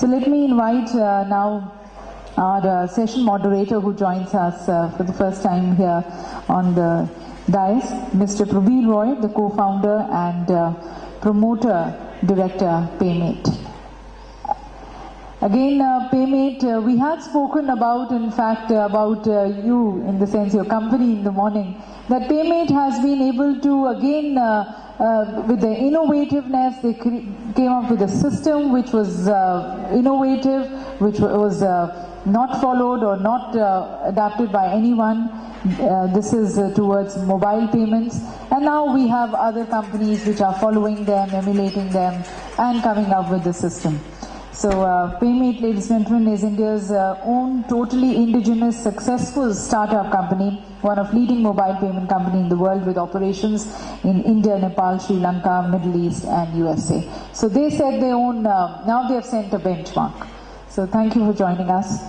So let me invite now our session moderator who joins us for the first time here on the dais, Mr. Prabir Roy, the co-founder and promoter director, Paymate. Again, Paymate, we had spoken about, in fact, about you, in the sense your company in the morning, that Paymate has been able to, again, with the innovativeness, they came up with a system which was innovative, which was not followed or not adapted by anyone. This is towards mobile payments, and now we have other companies which are following them, emulating them, and coming up with the system. So Paymate, ladies and gentlemen, is India's own totally indigenous successful startup company, one of leading mobile payment company in the world with operations in India, Nepal, Sri Lanka, Middle East and USA. So they set their own, now they have set a benchmark. So thank you for joining us.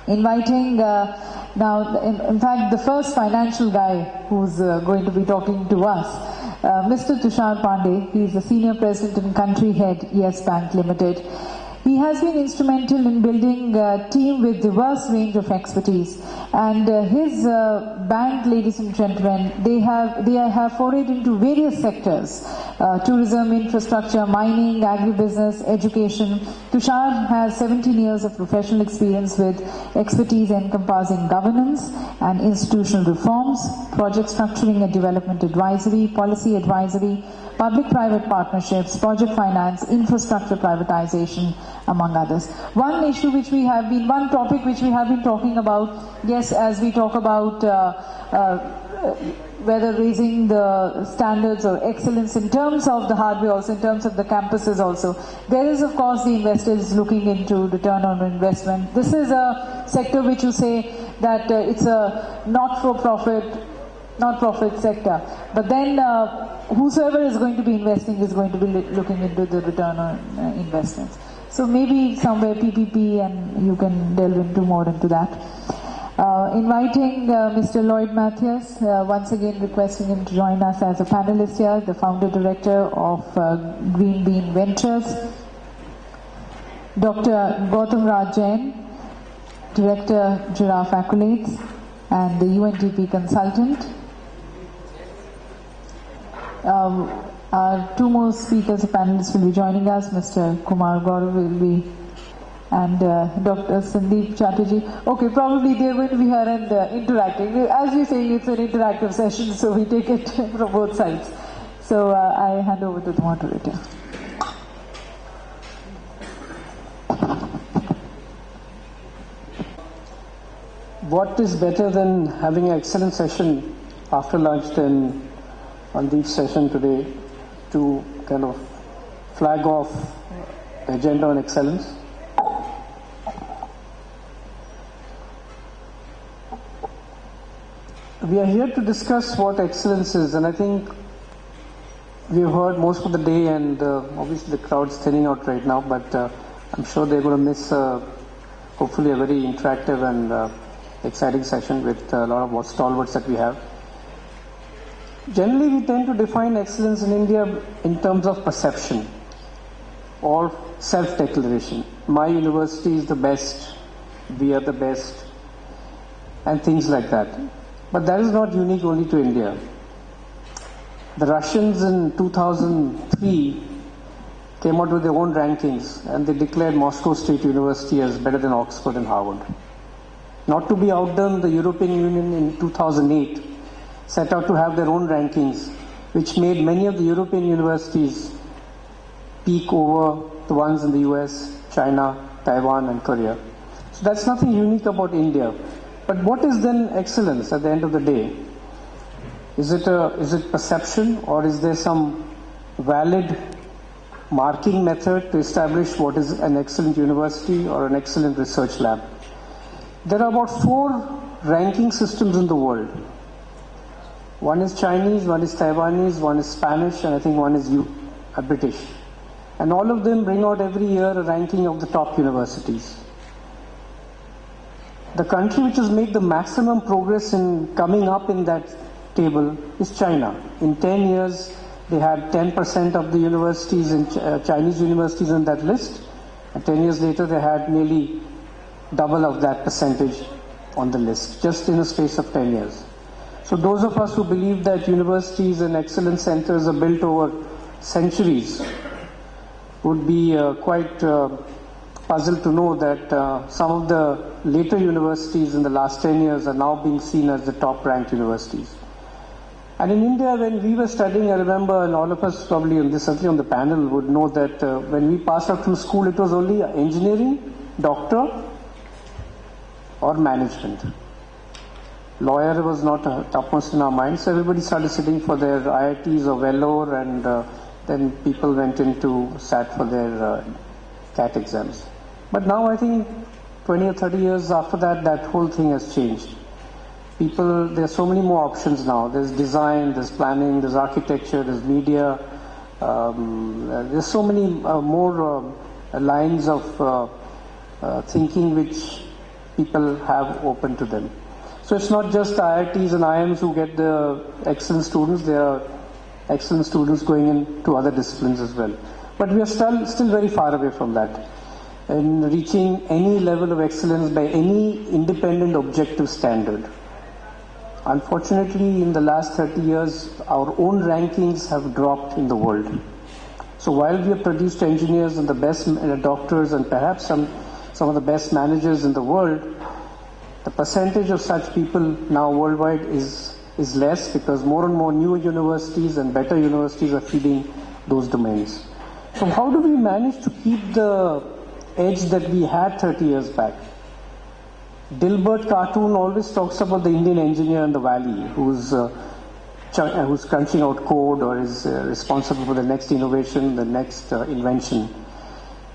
Inviting now, in fact, the first financial guy who's going to be talking to us, Mr. Tushar Pandey. He is the Senior President and Country Head, Yes Bank Limited. He has been instrumental in building a team with diverse range of expertise. And his bank, ladies and gentlemen, they have forayed into various sectors, tourism, infrastructure, mining, agribusiness, education. Tushar has 17 years of professional experience with expertise encompassing governance and institutional reforms, project structuring and development advisory, policy advisory, public-private partnerships, project finance, infrastructure privatization, among others. One topic which we have been talking about, yes, as we talk about whether raising the standards or excellence in terms of the hardware, also in terms of the campuses also. There is, of course, the investors looking into return on investment. This is a sector which you say that it's a not-for-profit sector. But then whosoever is going to be investing is going to be looking into the return on investments. So maybe somewhere PPP, and you can delve into more into that. Inviting Mr. Lloyd Mathias, once again requesting him to join us as a panelist here, the founder director of Green Bean Ventures. Dr. Gautam Raj Jain, Director, Giraffe Accolades, and the UNDP consultant. Our two more speakers, panelists will be joining us. Mr. Kumar Gaurav will be, and Dr. Sandeep Chatterjee. Okay, probably they're going to be here and interacting. As we say, it's an interactive session, so we take it from both sides. So I hand over to the moderator. What is better than having an excellent session after lunch than Mandeep's session today to kind of flag off the agenda on excellence? We are here to discuss what excellence is, and I think we've heard most of the day, and obviously the crowd's thinning out right now, but I'm sure they're going to miss hopefully a very interactive and exciting session with a lot of stalwarts that we have. Generally, we tend to define excellence in India in terms of perception or self-declaration. My university is the best, we are the best, and things like that. But that is not unique only to India. The Russians in 2003 came out with their own rankings, and they declared Moscow State University as better than Oxford and Harvard. Not to be outdone, the European Union in 2008 set out to have their own rankings, which made many of the European universities peak over the ones in the US, China, Taiwan, and Korea. So that's nothing unique about India. But what is then excellence at the end of the day? Is it perception, or is there some valid marking method to establish what is an excellent university or an excellent research lab? There are about 4 ranking systems in the world. One is Chinese, one is Taiwanese, one is Spanish, and I think one is British. And all of them bring out every year a ranking of the top universities. The country which has made the maximum progress in coming up in that table is China. In 10 years, they had 10% of the universities, Chinese universities on that list, And 10 years later, they had nearly double of that percentage on the list, just in a space of 10 years. So those of us who believe that universities and excellence centers are built over centuries would be quite puzzled to know that some of the later universities in the last 10 years are now being seen as the top-ranked universities. And in India, when we were studying, I remember, and all of us probably certainly on the panel would know that when we passed out from school, it was only engineering, doctor, or management. Lawyer was not topmost in our minds, so everybody started sitting for their IITs or Vellore, and then people went into sat for their CAT exams. But now I think 20 or 30 years after that, that whole thing has changed. People, there are so many more options now. There's design, there's planning, there's architecture, there's media. There's so many more lines of thinking which people have open to them. So it's not just IITs and IIMs who get the excellent students. There are excellent students going into other disciplines as well. But we are still very far away from that. And reaching any level of excellence by any independent objective standard. Unfortunately, in the last 30 years, our own rankings have dropped in the world. So while we have produced engineers and the best doctors and perhaps some of the best managers in the world, the percentage of such people now worldwide is less, because more and more new universities and better universities are feeding those domains. So how do we manage to keep the edge that we had 30 years back? Dilbert cartoon always talks about the Indian engineer in the valley who's crunching out code or is responsible for the next innovation, the next invention.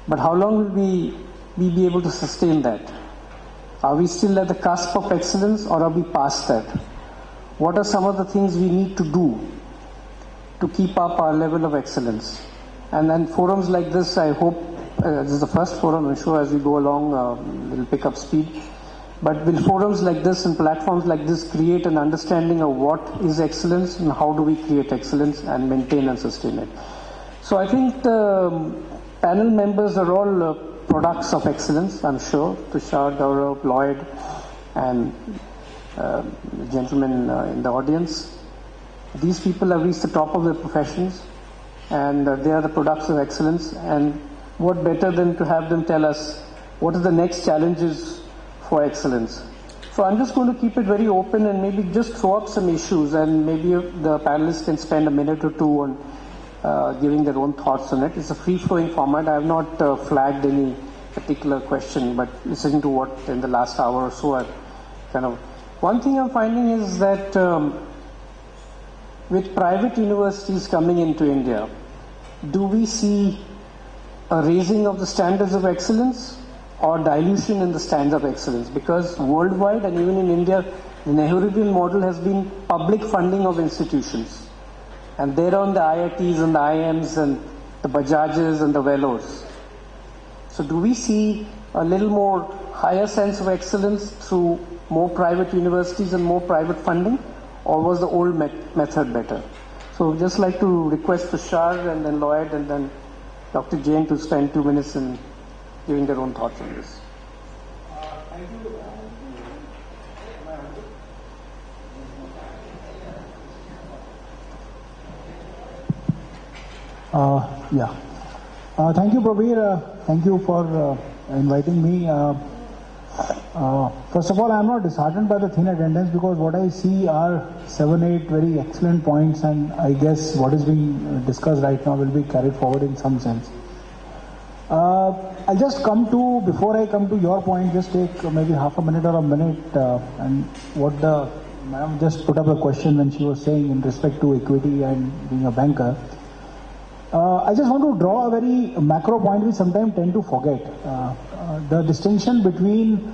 But how long will we be able to sustain that? Are we still at the cusp of excellence, or are we past that? What are some of the things we need to do to keep up our level of excellence? And then forums like this, I hope, this is the first forum, I'm sure as we go along we'll pick up speed. But will forums like this and platforms like this create an understanding of what is excellence and how do we create excellence and maintain and sustain it? So I think the panel members are all products of excellence, I'm sure. Tushar, Gaurav, Lloyd, and the gentlemen in the audience. These people have reached the top of their professions, and they are the products of excellence. And what better than to have them tell us what are the next challenges for excellence. So I'm just going to keep it very open and maybe just throw up some issues, and maybe the panelists can spend a minute or two on giving their own thoughts on it. It's a free-flowing format. I have not flagged any particular question, but listening to what in the last hour or so, I've kind of... One thing I'm finding is that with private universities coming into India, do we see a raising of the standards of excellence or dilution in the standards of excellence? Because worldwide and even in India, the Nehruvian model has been public funding of institutions. And they're on the IITs and the IIMs and the Bajajes and the Vellores. So do we see a little more higher sense of excellence through more private universities and more private funding? Or was the old method better? So just like to request Tushar and then Lloyd and then Dr. Jain to spend 2 minutes in giving their own thoughts on this. Thank you. Thank you, Prabir. Thank you for inviting me. First of all, I am not disheartened by the thin attendance, because what I see are 7-8 very excellent points, and I guess what is being discussed right now will be carried forward in some sense. I'll just before I come to your point, just take maybe half a minute or a minute, and what the ma'am just put up a question when she was saying in respect to equity and being a banker. I just want to draw a very macro point we sometimes tend to forget. The distinction between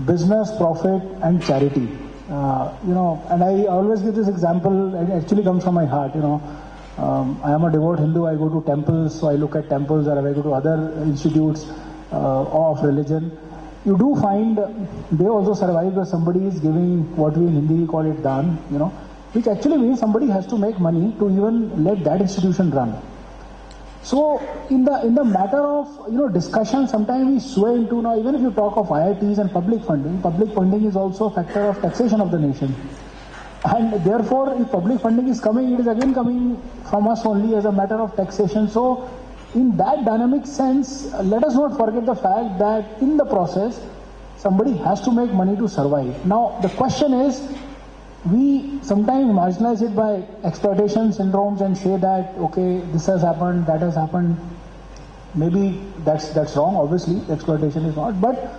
business, profit and charity. And I always give this example, it actually comes from my heart, I am a devout Hindu, I go to temples, so I look at temples, or I go to other institutes of religion. You do find they also survive where somebody is giving what we in Hindi call it daan, which actually means somebody has to make money to even let that institution run. So in the matter of discussion, sometimes we sway into now. Even if you talk of IITs and public funding is also a factor of taxation of the nation. And therefore, if public funding is coming, it is again coming from us only as a matter of taxation. So, in that dynamic sense, let us not forget the fact that in the process, somebody has to make money to survive. Now, the question is, we sometimes marginalize it by exploitation syndromes and say that, okay, this has happened, that has happened. Maybe that's wrong, obviously, exploitation is not. But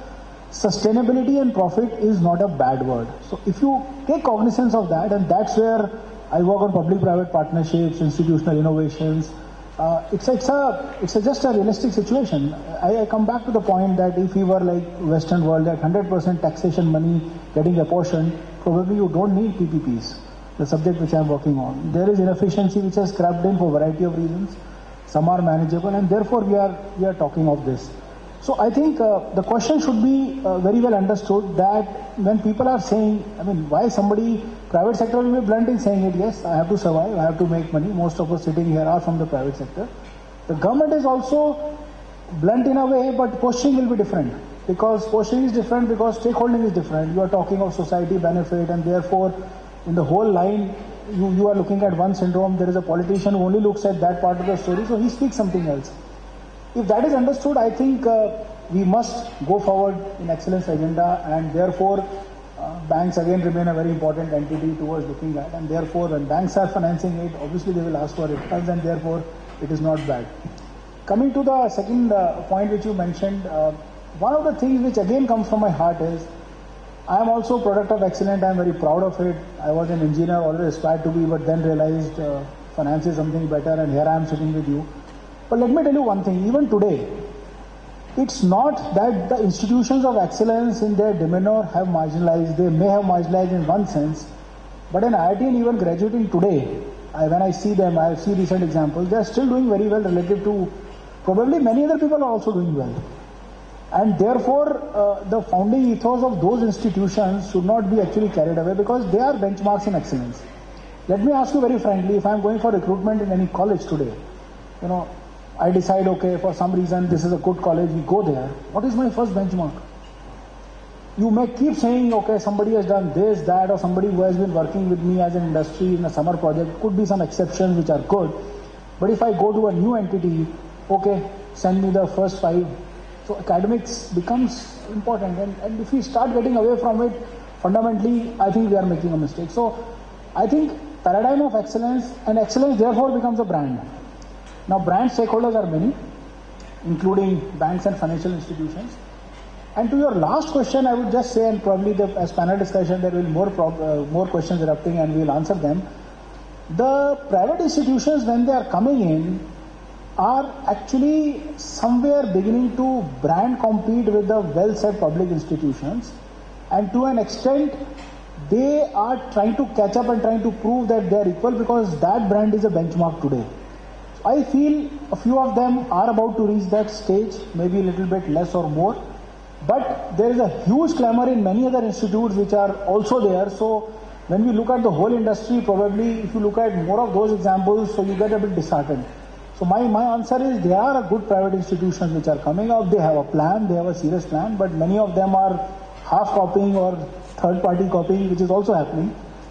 sustainability and profit is not a bad word. So if you take cognizance of that, and that's where I work on public-private partnerships, institutional innovations, it's just a realistic situation. I come back to the point that if we were like Western world, that 100% taxation money getting apportioned, probably you don't need PPPs, the subject which I'm working on. There is inefficiency which has crept in for a variety of reasons. Some are manageable, and therefore we are talking of this. So I think the question should be very well understood that when people are saying, why somebody, private sector will be blunt in saying it, yes, I have to survive, I have to make money. Most of us sitting here are from the private sector. The government is also blunt in a way, but posturing will be different. Because posturing is different because stakeholding is different. You are talking of society benefit, and therefore in the whole line, you are looking at one syndrome. There is a politician who only looks at that part of the story, so he speaks something else. If that is understood, I think we must go forward in excellence agenda, and therefore banks again remain a very important entity towards looking at, and therefore when banks are financing it, obviously they will ask for returns, and therefore it is not bad. Coming to the second point which you mentioned, one of the things which again comes from my heart is, I am also a product of excellence. I am very proud of it. I was an engineer, always aspired to be, but then realized finance is something better, and here I am sitting with you. But let me tell you one thing, even today, it's not that the institutions of excellence in their demeanor have marginalized. They may have marginalized in one sense, but an IIT and even graduating today, when I see them, I see recent examples, they are still doing very well relative to probably many other people are also doing well. And therefore, the founding ethos of those institutions should not be actually carried away because they are benchmarks in excellence. Let me ask you very frankly, if I am going for recruitment in any college today, I decide, okay, for some reason this is a good college, we go there. What is my first benchmark? You may keep saying, okay, somebody has done this, that, or somebody who has been working with me as an industry in a summer project, could be some exceptions which are good. But if I go to a new entity, okay, send me the first 5. So academics becomes important, and if we start getting away from it, fundamentally, I think we are making a mistake. So I think paradigm of excellence, and excellence therefore becomes a brand. Now, brand stakeholders are many, including banks and financial institutions. And to your last question, I would just say, and probably as panel discussion, there will be more questions erupting and we will answer them. The private institutions, when they are coming in, are actually somewhere beginning to brand compete with the well-set public institutions. And to an extent, they are trying to catch up and trying to prove that they are equal because that brand is a benchmark today. I feel a few of them are about to reach that stage, maybe a little bit less or more. But there is a huge clamor in many other institutes which are also there. So when we look at the whole industry, probably if you look at more of those examples, so you get a bit disheartened. So my answer is there are good private institutions which are coming up. They have a plan, they have a serious plan, but many of them are half copying or third party copying, which is also happening,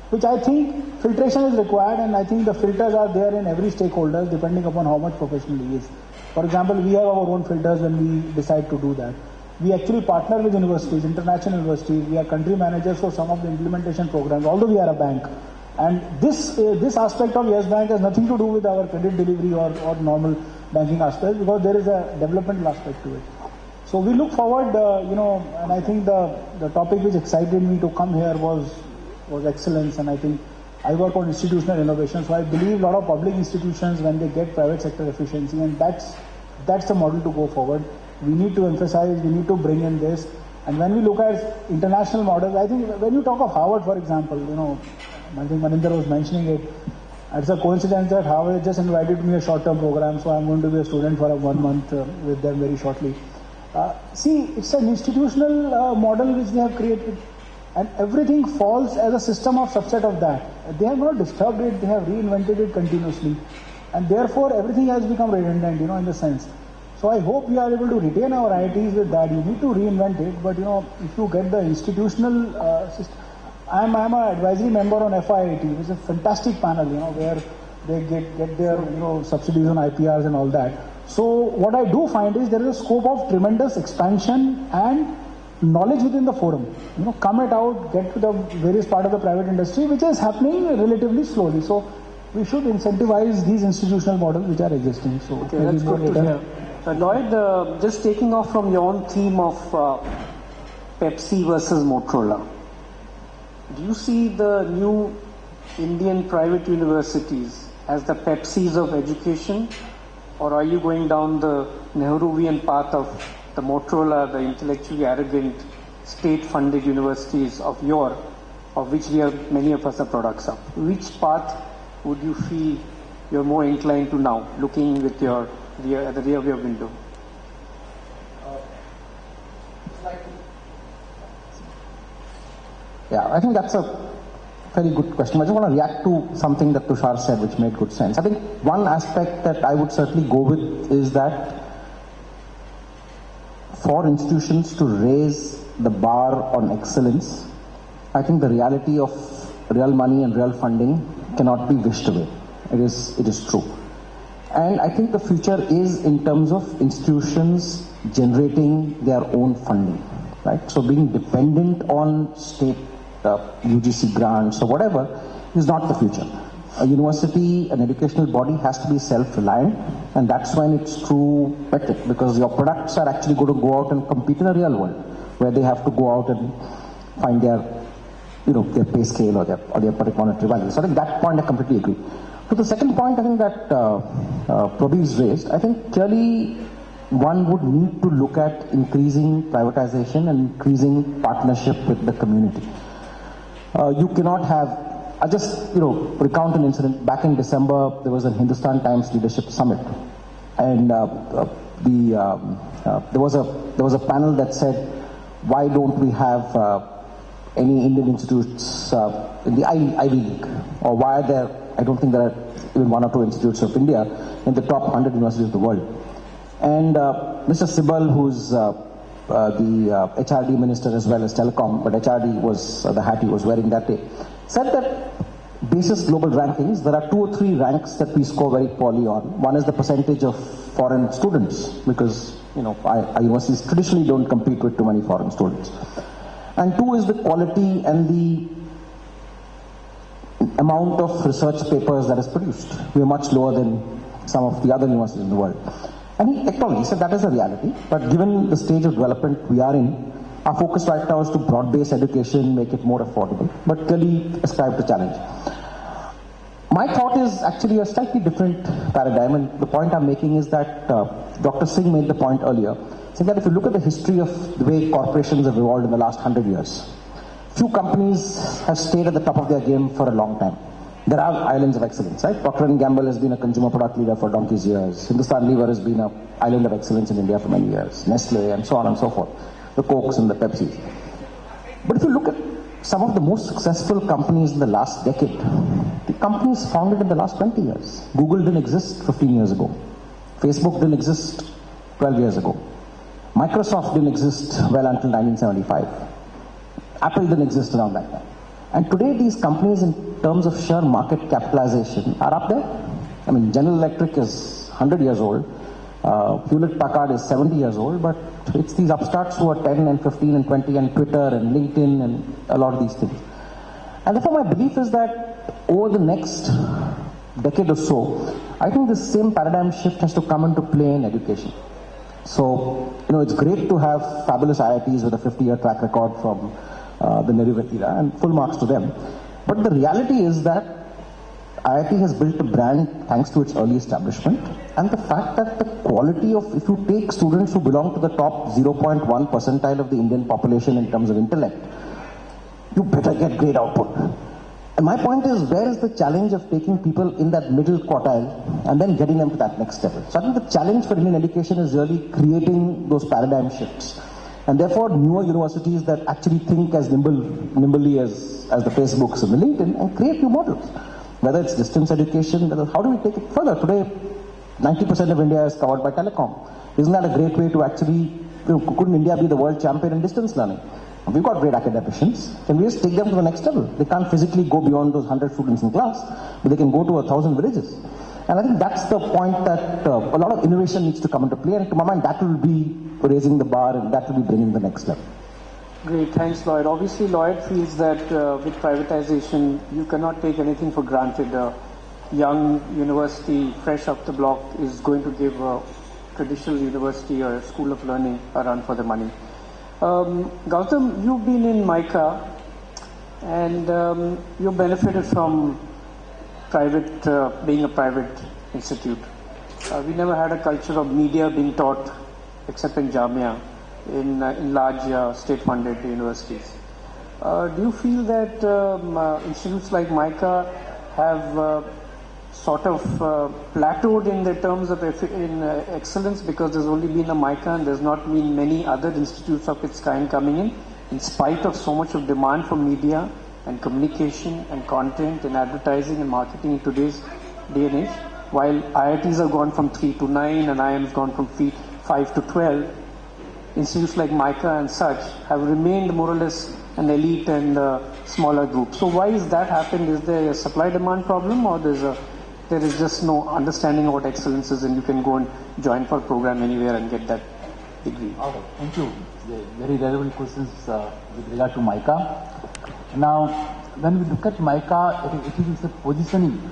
which I think filtration is required, and I think the filters are there in every stakeholder depending upon how much professional he is. For example, we have our own filters when we decide to do that. We actually partner with universities, international universities. We are country managers for some of the implementation programs, although we are a bank. And this aspect of Yes Bank has nothing to do with our credit delivery or normal banking aspect, because there is a developmental aspect to it. So we look forward, and I think the topic which excited me to come here was excellence, and I think I work on institutional innovation, so I believe a lot of public institutions, when they get private sector efficiency, and that's the model to go forward. We need to emphasize, we need to bring in this. And when we look at international models, I think when you talk of Harvard, for example, I think Maninder was mentioning it. It's a coincidence that Harvard just invited me a short-term program, so I'm going to be a student for 1 month with them very shortly. See, it's an institutional model which they have created, and everything falls as a system of subset of that. They have not disturbed it, they have reinvented it continuously. and therefore everything has become redundant, in the sense. So I hope we are able to retain our IITs with that. You need to reinvent it, but if you get the institutional system, I'm an advisory member on FIIT, which is a fantastic panel, where they get their subsidies on IPRs and all that. So what I do find is there is a scope of tremendous expansion and knowledge within the forum. Come it out, get to the various part of the private industry, which is happening relatively slowly. So we should incentivize these institutional models which are existing. So okay, that's good to hear. Lloyd, just taking off from your own theme of Pepsi versus Motorola, do you see the new Indian private universities as the Pepsis of education, or are you going down the Nehruvian path of the Motorola, the intellectually arrogant state-funded universities of which many of us are products of? Which path would you feel you're more inclined to now, looking with at the rear of your window? Yeah, I think that's a very good question. I just want to react to something that Tushar said, which made good sense. I think one aspect that I would certainly go with is that for institutions to raise the bar on excellence, I think the reality of real money and real funding cannot be wished away. It is true. And I think the future is in terms of institutions generating their own funding, right? So being dependent on state UGC grants or whatever is not the future. A university, an educational body has to be self-reliant, and that's when it's true better, because your products are actually going to go out and compete in a real world where they have to go out and find their their pay scale or their particular monetary value. So I think that point I completely agree. To the second point, I think that Prabhu's raised, I think clearly one would need to look at increasing privatization and increasing partnership with the community. You cannot have, I'll just recount an incident. Back in December, there was a Hindustan Times Leadership Summit, and there was a panel that said, why don't we have any Indian institutes in the Ivy League, or why are there, I don't think there are even one or two institutes of India in the top 100 universities of the world. And Mr. Sibal, who's the HRD minister as well as telecom, but HRD was the hat he was wearing that day, said that basis global rankings, there are 2 or 3 ranks that we score very poorly on. One is the percentage of foreign students, because our universities traditionally don't compete with too many foreign students. And 2 is the quality and the amount of research papers that is produced. We are much lower than some of the other universities in the world. And he acknowledged, he said that is a reality, but given the stage of development we are in, our focus right now is to broad-base education, make it more affordable, but clearly ascribe to challenge. My thought is actually a slightly different paradigm, and the point I'm making is that Dr. Singh made the point earlier, saying that if you look at the history of the way corporations have evolved in the last 100 years, few companies have stayed at the top of their game for a long time. There are islands of excellence, right? Procter & Gamble has been a consumer product leader for donkey's years. Hindustan Lever has been an island of excellence in India for many years. Nestle and so on and so forth. The Cokes and the Pepsis. But if you look at some of the most successful companies in the last decade, the companies founded in the last 20 years. Google didn't exist 15 years ago. Facebook didn't exist 12 years ago. Microsoft didn't exist well until 1975. Apple didn't exist around that time. And today these companies in terms of sheer market capitalization are up there. I mean, General Electric is 100 years old. Hewlett Packard is 70 years old, but it's these upstarts who are 10 and 15 and 20 and Twitter and LinkedIn and a lot of these things. And therefore my belief is that over the next decade or so, I think this same paradigm shift has to come into play in education. So, it's great to have fabulous IITs with a 50-year track record from the Nehru era, and full marks to them. But the reality is that IIT has built a brand thanks to its early establishment, and the fact that the quality of, if you take students who belong to the top 0.1 percentile of the Indian population in terms of intellect, you better get great output. And my point is, where is the challenge of taking people in that middle quartile and then getting them to that next level? So I think the challenge for Indian education is really creating those paradigm shifts. And therefore, newer universities that actually think as nimbly as the Facebooks and the LinkedIn and create new models. Whether it's distance education, how do we take it further? Today, 90% of India is covered by telecom. Isn't that a great way to actually, couldn't India be the world champion in distance learning? We've got great academicians. Can we just take them to the next level? They can't physically go beyond those 100 students in class, but they can go to 1,000 villages. And I think that's the point that a lot of innovation needs to come into play. And to my mind, that will be raising the bar and that will be bringing the next level. Great, thanks Lloyd. Obviously Lloyd feels that with privatization, you cannot take anything for granted. A young university, fresh off the block, is going to give a traditional university or a school of learning a run for the money. Gautam, you've been in MICA and you benefited from being a private institute. We never had a culture of media being taught except in Jamia, in large state-funded universities. Do you feel that institutes like MICA have sort of plateaued in the terms of excellence because there's only been a MICA and there's not been many other institutes of its kind coming in spite of so much of demand for media and communication and content and advertising and marketing in today's day and age? While IITs have gone from 3 to 9 and IIMs have gone from 5 to 12, institutes like MICA and such have remained more or less an elite and smaller group. So why is that happened? Is there a supply-demand problem, or there is just no understanding of what excellence is and you can go and join for a program anywhere and get that degree? Okay, thank you. Very relevant questions with regard to MICA. Now, when we look at MICA, it is a positioning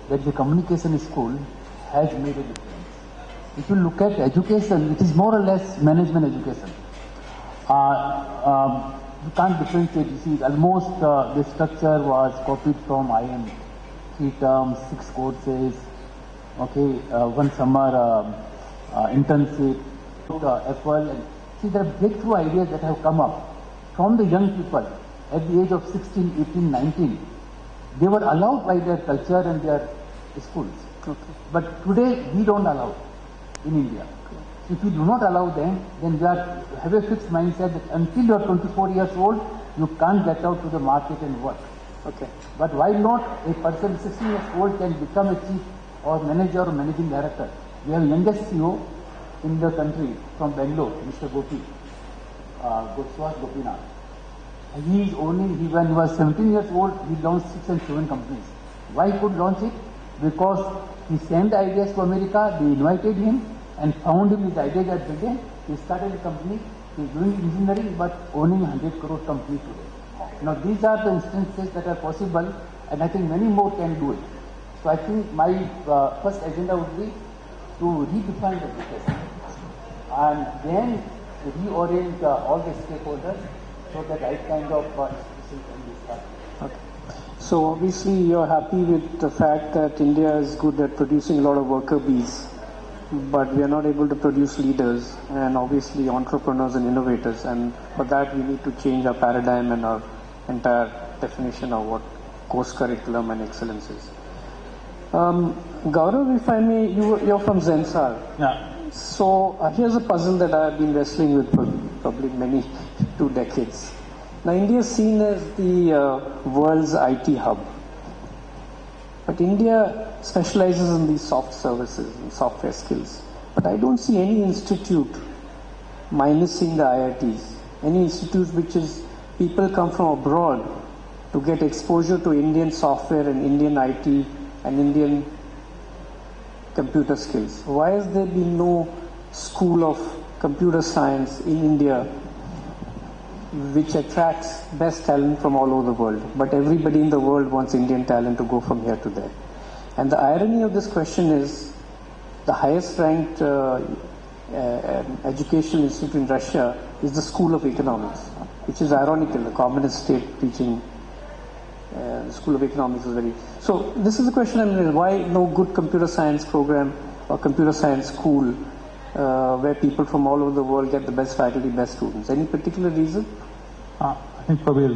that the communication school has made a difference. If you look at education, it is more or less management education. You can't differentiate. You see, almost the structure was copied from IIM. 3 terms, 6 courses, okay, 1 summer internship, Apple. And see, there are breakthrough ideas that have come up from the young people at the age of 16, 18, 19. They were allowed by their culture and their schools. Okay. But today, we don't allow in India. Okay. If we do not allow them, then we have a fixed mindset that until you are 24 years old, you can't get out to the market and work. Okay. But why not a person 16 years old can become a chief or manager or managing director? We have the youngest CEO in the country from Bangalore, Mr. Gopi, Goswami Gopinath. He is owning, when he was 17 years old, he launched 6 and 7 companies. Why he could launch it? Because he sent ideas to America, they invited him and found him his ideas at Britain. He started a company, he is doing engineering but owning 100 crore company today. Now these are the instances that are possible and I think many more can do it. So I think my first agenda would be to redefine the education and then reorient all the stakeholders so that right kind of institution can be started. Okay. So obviously you're happy with the fact that India is good at producing a lot of worker bees, but we are not able to produce leaders and obviously entrepreneurs and innovators, and for that we need to change our paradigm and our entire definition of what course curriculum and excellence is. Gaurav, if I may, you're from Zensar. Yeah. So here's a puzzle that I've been wrestling with for probably 2 decades. Now India is seen as the world's IT hub. But India specializes in these soft services and software skills. But I don't see any institute, minusing the IITs, any institute which is people come from abroad to get exposure to Indian software and Indian IT and Indian computer skills. Why has there been no school of computer science in India which attracts best talent from all over the world? But everybody in the world wants Indian talent to go from here to there. And the irony of this question is the highest ranked educational institute in Russia is the School of Economics, which is ironical. The communist state teaching the School of Economics is very... So this is the question I'm raising. Why no good computer science program or computer science school where people from all over the world get the best faculty, best students? Any particular reason? I think probably a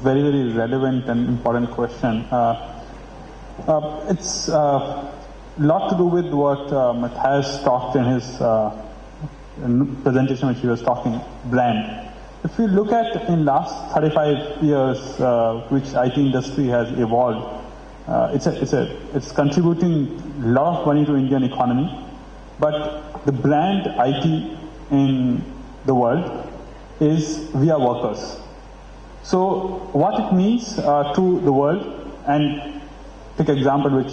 very relevant and important question. It's a lot to do with what Matthias talked in his presentation, which he was talking, brand. If you look at in last 35 years, which IT industry has evolved, It's contributing a lot of money to Indian economy, but the brand IT in the world is we are workers. So what it means to the world, and take example which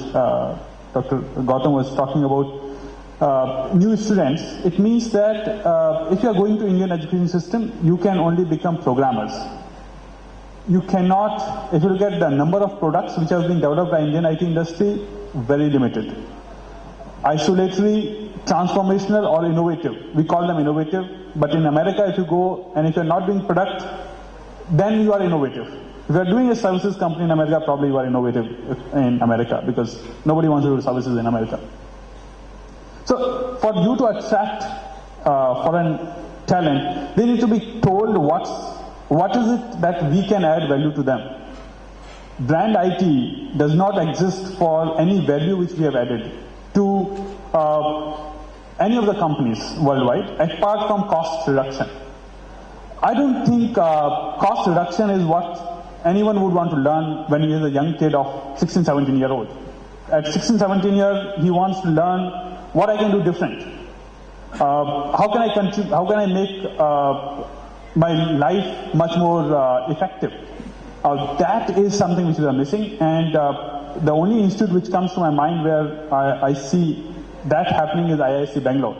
Dr. Gautam was talking about, new students, it means that if you are going to Indian education system, you can only become programmers. You cannot, if you look at the number of products which have been developed by Indian IT industry, very limited. Isolatory, transformational or innovative. We call them innovative, but in America if you go and if you're not doing product, then you are innovative. If you're doing a services company in America, probably you are innovative in America because nobody wants to do services in America. So for you to attract foreign talent, they need to be told what is it that we can add value to them. Brand IT does not exist for any value which we have added to any of the companies worldwide, apart from cost reduction. I don't think cost reduction is what anyone would want to learn when he is a young kid of 16, 17 year old. At 16, 17 years, he wants to learn what I can do different. How can I contribute? How can I make my life much more effective? That is something which we are missing, and the only institute which comes to my mind where I see that happening is IISc Bangalore.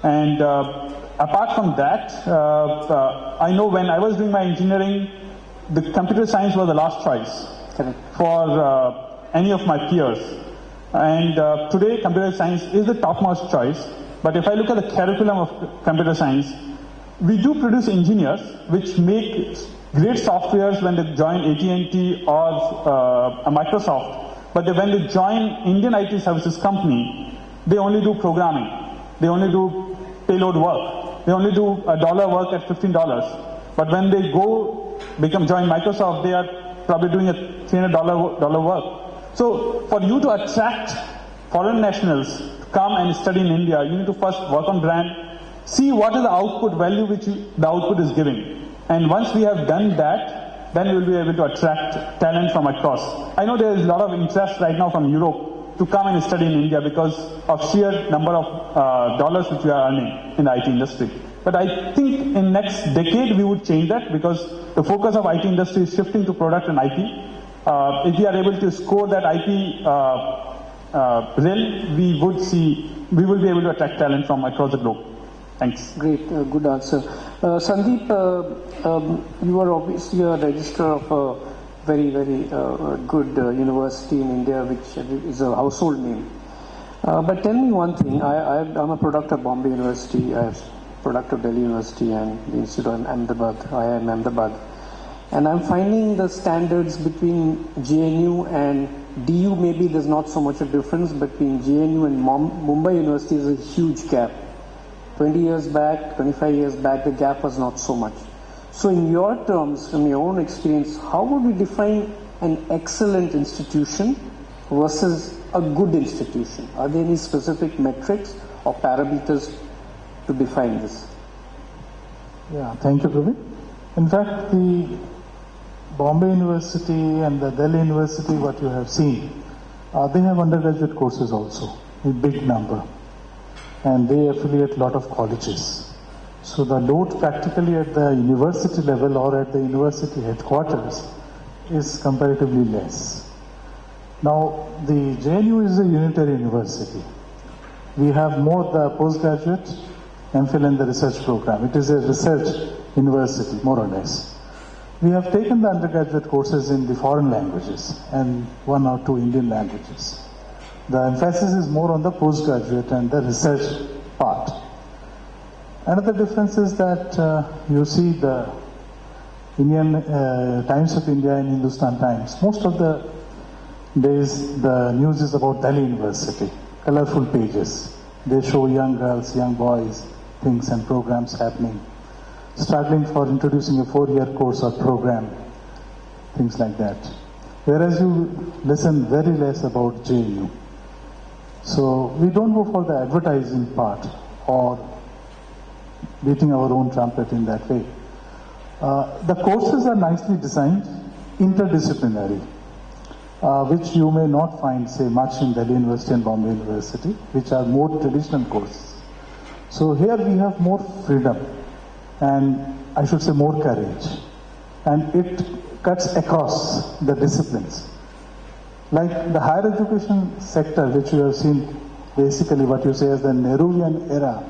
And apart from that, I know when I was doing my engineering, the computer science was the last choice for any of my peers. And today, computer science is the topmost choice. But if I look at the curriculum of computer science, we do produce engineers which make great softwares when they join AT&T or Microsoft. But when they join Indian IT services company, they only do programming. They only do payload work. They only do $1 work at $15. But when they join Microsoft, they are probably doing a $300 work. So for you to attract foreign nationals to come and study in India, you need to first work on brand, see what is the output value which the output is giving. And once we have done that, then we will be able to attract talent from across. I know there is a lot of interest right now from Europe to come and study in India because of sheer number of dollars which we are earning in the IT industry. But I think in next decade we would change that because the focus of IT industry is shifting to product and IT. If we are able to score that IP realm, we will be able to attract talent from across the globe. Thanks. Great, good answer. Sandeep, you are obviously a registrar of a very, very good university in India, which is a household name. But tell me one thing, I'm a product of Bombay University, I'm a product of Delhi University and the Institute of Ahmedabad, IIM Ahmedabad. And I'm finding the standards between JNU and DU, maybe there's not so much a difference, but between JNU and Mumbai University is a huge gap. 20 years back, 25 years back, the gap was not so much. So in your terms, from your own experience, how would we define an excellent institution versus a good institution? Are there any specific metrics or parameters to define this? Yeah, thank you, Praveen. In fact, the Bombay University and the Delhi University, what you have seen, they have undergraduate courses also, a big number. And they affiliate a lot of colleges. So the load practically at the university level or at the university headquarters is comparatively less. Now, the JNU is a unitary university. We have more the postgraduate, MPhil and the research program. It is a research university, more or less. We have taken the undergraduate courses in the foreign languages and 1 or 2 Indian languages. The emphasis is more on the postgraduate and the research part. Another difference is that you see the Indian Times of India and Hindustan Times. Most of the days the news is about Delhi University, colorful pages. They show young girls, young boys, things and programs happening, struggling for introducing a 4-year course or program, things like that. Whereas you listen very less about JNU. So we don't go for the advertising part or beating our own trumpet in that way. The courses are nicely designed, interdisciplinary. which you may not find, say, much in Delhi University and Bombay University, which are more traditional courses. So here we have more freedom, and I should say more courage, and it cuts across the disciplines. Like the higher education sector, which you have seen, basically what you say as the Nehruvian era,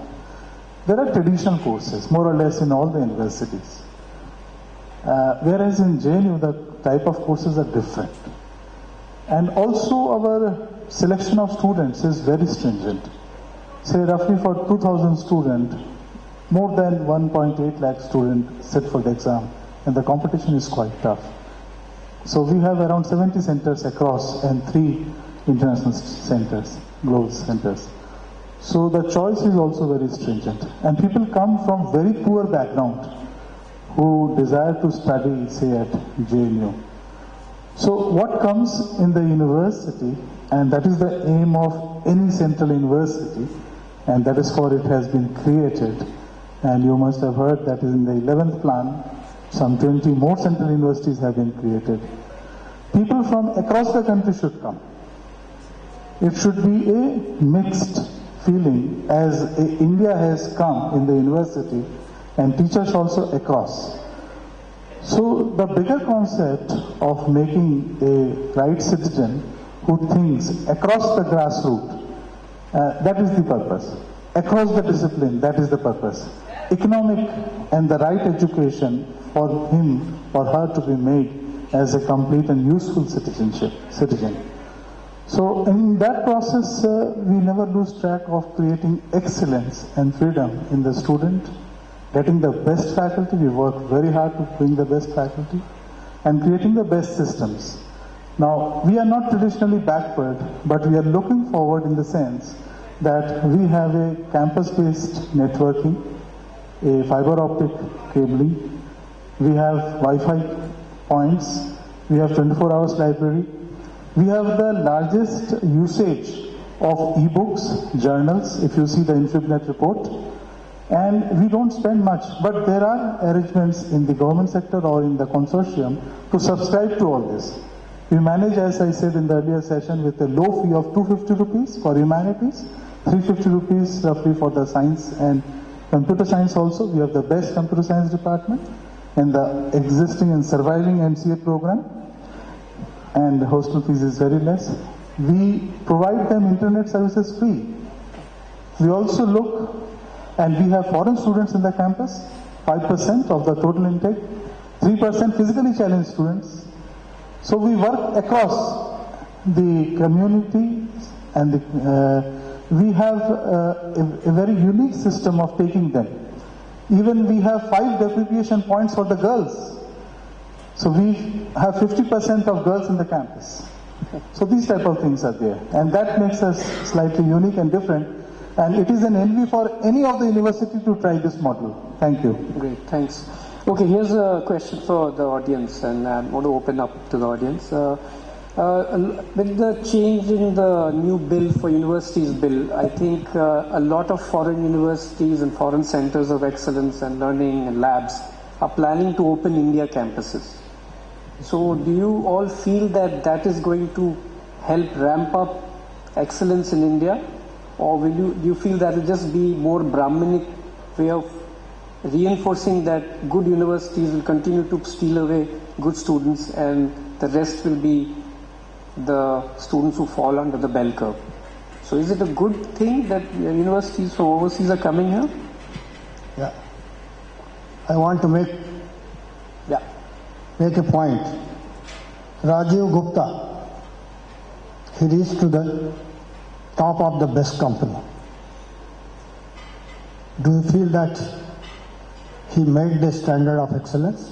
there are traditional courses, more or less in all the universities. Whereas in JNU, the type of courses are different. And also our selection of students is very stringent. Say roughly for 2,000 students, more than 1.8 lakh students sit for the exam, and the competition is quite tough. So we have around 70 centers across and 3 international centers, global centers. So the choice is also very stringent. And people come from very poor background who desire to study, say, at JNU. So what comes in the university, and that is the aim of any central university, and that is for it has been created. And you must have heard that in the 11th plan, some 20 more central universities have been created. People from across the country should come. It should be a mixed feeling, as India has come in the university and teachers also across. So the bigger concept of making a right citizen who thinks across the grassroots, that is the purpose. Across the discipline, that is the purpose. Economic and the right education for him or her to be made as a complete and useful citizen. So in that process, we never lose track of creating excellence and freedom in the student, getting the best faculty. We work very hard to bring the best faculty and creating the best systems. Now, we are not traditionally backward, but we are looking forward in the sense that we have a campus-based networking, a fiber optic cabling, we have Wi-Fi points, we have 24 hours library, we have the largest usage of e-books, journals, if you see the InfibNet report, and we don't spend much, but there are arrangements in the government sector or in the consortium to subscribe to all this. We manage, as I said in the earlier session, with a low fee of 250 rupees for humanities, 350 rupees roughly for the science and computer science also. We have the best computer science department and the existing and surviving MCA program, and the hostel fees is very less. We provide them internet services free. We also look, and we have foreign students in the campus, 5% of the total intake, 3% physically challenged students. So we work across the community, and we have a very unique system of taking them. Even we have 5 depreciation points for the girls. So we have 50% of girls in the campus. So these type of things are there. And that makes us slightly unique and different. And it is an envy for any of the university to try this model. Thank you. Great, thanks. Okay, here's a question for the audience, and I'm going to open up to the audience. With the change in the new bill for universities bill, I think a lot of foreign universities and foreign centers of excellence and learning and labs are planning to open India campuses. So do you all feel that that is going to help ramp up excellence in India? Or do you feel that will just be more Brahminic way of reinforcing that good universities will continue to steal away good students and the rest will be the students who fall under the bell curve? So is it a good thing that universities from overseas are coming here? Yeah. I want to make a point. Rajiv Gupta, he reached to the top of the best company. Do you feel that he made the standard of excellence?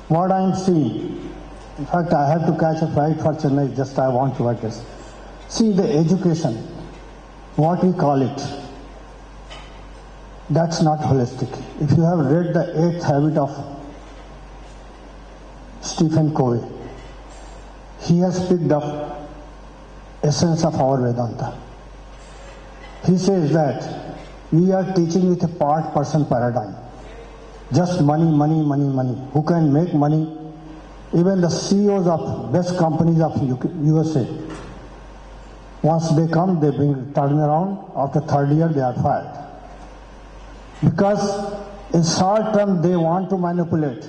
What I am seeing, in fact I have to catch a flight for Chennai, just I want to address. See the education, what we call it, that's not holistic. If you have read the 8th habit of Stephen Covey, he has picked up essence of our Vedanta. He says that we are teaching with a part-person paradigm. Just money, money, money, money. Who can make money Even the CEOs of best companies of USA, once they come, they turn around. After third year, they are fired. Because in short term, they want to manipulate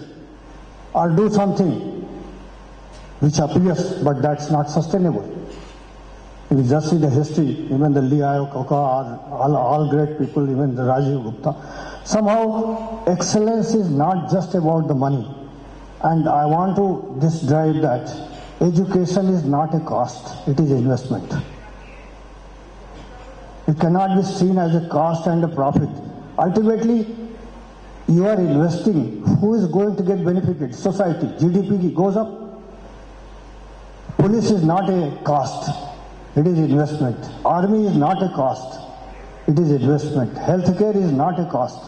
or do something which appears, but that's not sustainable. If you just see the history, even the Lee Iacocca, all great people, even the Rajiv Gupta, somehow excellence is not just about the money. And I want to drive that education is not a cost, it is investment. It cannot be seen as a cost and a profit. Ultimately, you are investing. Who is going to get benefited? Society. GDP goes up. Police is not a cost. It is investment. Army is not a cost. It is investment. Healthcare is not a cost.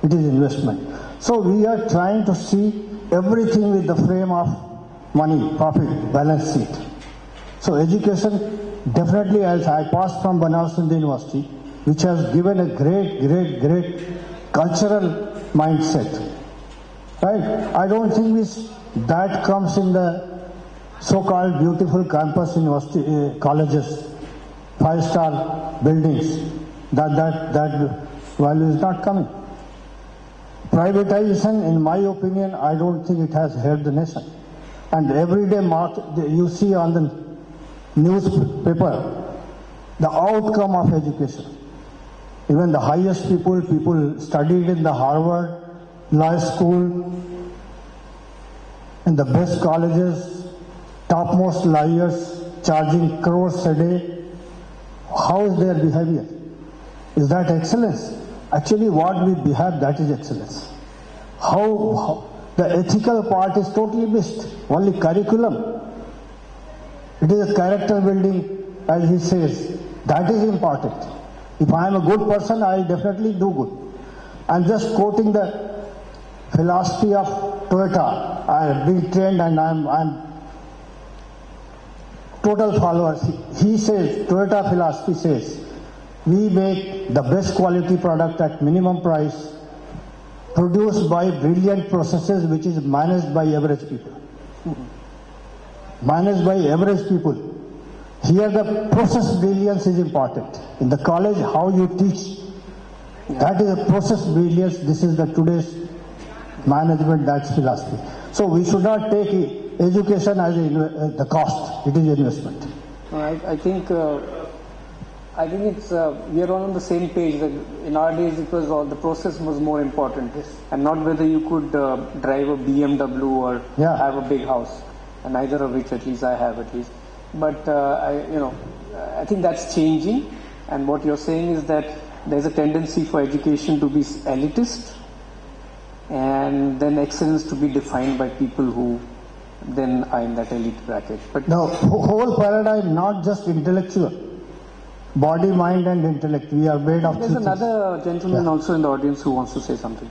It is investment. So we are trying to see everything with the frame of money, profit, balance sheet. So education, definitely, as I passed from Banaras Hindu University, which has given a great cultural mindset. Right? I don't think that comes in the so-called beautiful campus university colleges, 5-star buildings. That value is not coming. Privatization, in my opinion, I don't think it has helped the nation. And every day you see on the newspaper the outcome of education. Even the highest people studied in the Harvard Law School, in the best colleges, topmost lawyers charging crores a day. How is their behavior? Is that excellence? Actually, what we behave, that is excellence. How the ethical part is totally missed. Only curriculum. It is a character building, as he says. That is important. If I am a good person, I will definitely do good. I am just quoting the philosophy of Toyota. I have been trained and I am total followers. He says, Toyota philosophy says, we make the best quality product at minimum price, produced by brilliant processes which is managed by average people. Managed by average people. Here the process brilliance is important. In the college, how you teach, that is a process brilliance. This is the today's management, that's philosophy. So we should not take education as the cost. It is investment. I think it's we are all on the same page. That in our days, it was all the process was more important, and not whether you could drive a BMW or have a big house. And neither of which, at least I have, at least. But I think that's changing. And what you're saying is that there's a tendency for education to be elitist, and then excellence to be defined by people who then are in that elite bracket. But the whole paradigm, not just intellectual, body, mind, and intellect. We are made of. There's another gentleman also in the audience who wants to say something.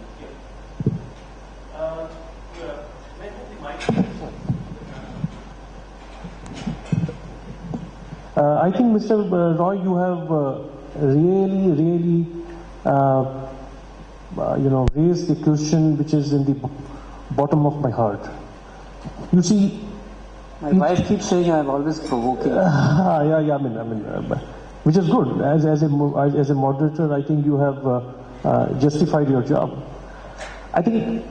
I think, Mr. Roy, you have really raised the question which is in the bottom of my heart. You see, my wife keeps saying I'm always provoking. Which is good. As a moderator, I think you have justified your job. I think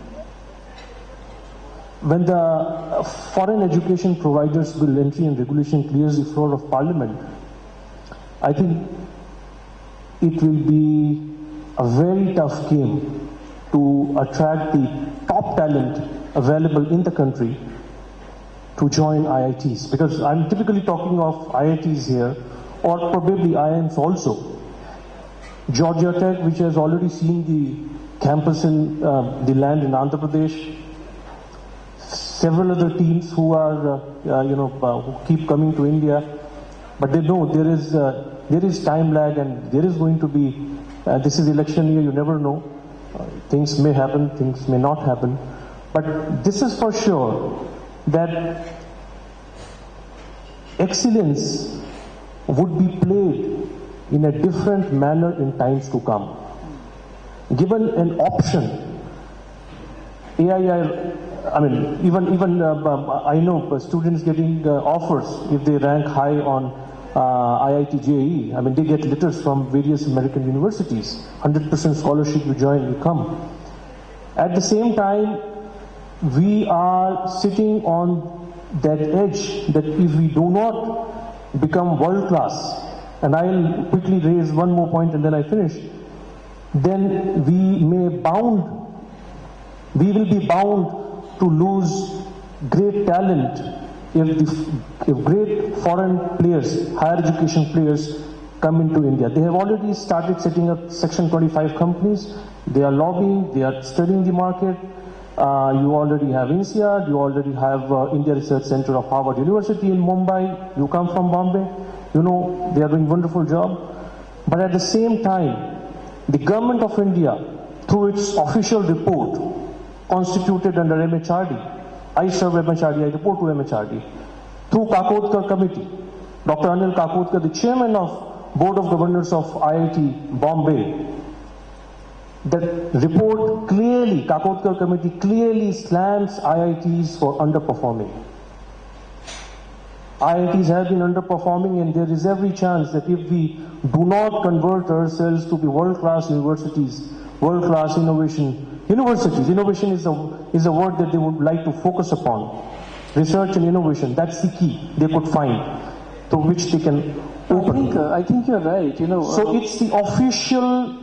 when the Foreign Education Providers Bill entry and regulation clears the floor of Parliament, I think it will be a very tough game to attract the top talent available in the country to join IITs. Because I'm typically talking of IITs here, or probably IIMs also. Georgia Tech, which has already seen the campus in the land in Andhra Pradesh. Several other teams who are, who keep coming to India, but they know there is time lag, and there is going to be. This is election year. You never know. Things may happen. Things may not happen. But this is for sure that excellence would be played in a different manner in times to come. Given an option, AII I mean, even I know students getting offers if they rank high on IIT JEE. I mean, they get letters from various American universities. 100% scholarship, you join, you come. At the same time, we are sitting on that edge that if we do not become world class, and I'll quickly raise one more point and then I finish, then we will be bound to lose great talent if great foreign players, higher education players come into India. They have already started setting up Section 25 companies. They are lobbying, they are studying the market. You already have INSEAD, you already have India Research Center of Harvard University in Mumbai. You come from Bombay. You know, they are doing a wonderful job. But at the same time, the government of India, through its official report, constituted under MHRD, I serve MHRD, I report to MHRD, through Kakodkar committee, Dr. Anil Kakodkar, the chairman of Board of Governors of IIT Bombay, that report clearly, Kakodkar committee clearly slams IITs for underperforming. IITs have been underperforming, and there is every chance that if we do not convert ourselves to be world-class universities, world-class universities, innovation is a word that they would like to focus upon. Research and innovation, that's the key they could find, to which they can open. I think you're right. So it's the official